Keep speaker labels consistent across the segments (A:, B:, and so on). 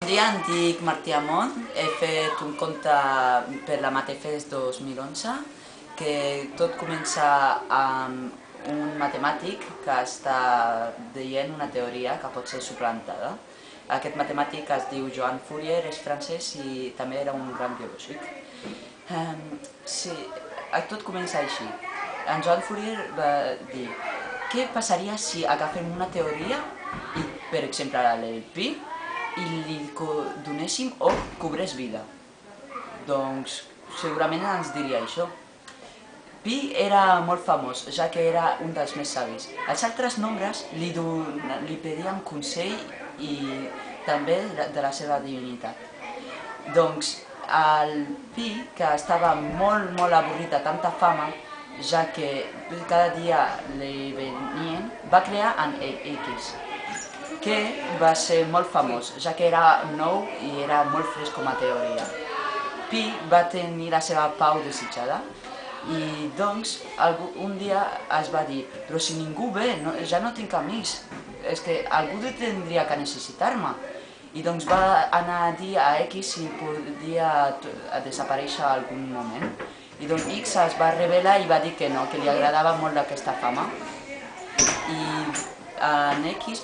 A: Dia, em dic Martí Amont, he fet un conte per la Matefest 2011 que tot comença amb un matemàtic que està dient una teoria que pot ser suplantada. Aquest matemàtic es diu Joan Fourier, és francès i també era un gran biològic. Sí, tot comença així. En Joan Fourier va dir: què passaria si agafem una teoria, i, per exemple el pi, i li donéssim o cobrés vida? Doncs segurament ens diria això. Pi era molt famós, ja que era un dels més savis. Els altres nombres li pedien consell i també de la seva divinitat. Doncs el Pi, que estava molt avorrit de tanta fama, ja que cada dia li venien, va crear en X, que va ser molt famós, ja que era nou i era molt fresc com a teoria. Pi va tenir la seva pau desitjada i doncs un dia es va dir: però si ningú ve, ja no tinc amics, és que algú tindria que necessitar-me. I doncs va anar a dir a X si podia desaparèixer algun moment. I doncs X es va revelar i va dir que no, que li agradava molt aquesta fama. I en X,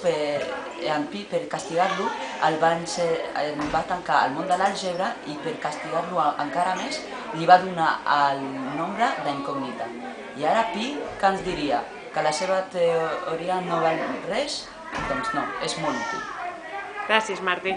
A: en Pi, per castigar-lo, el va tancar al món de l'àlgebra i per castigar-lo encara més li va donar el nombre d'incògnita. I ara Pi, què ens diria? Que la seva teoria no val res? Doncs no, és molt útil.
B: Gràcies, Martí.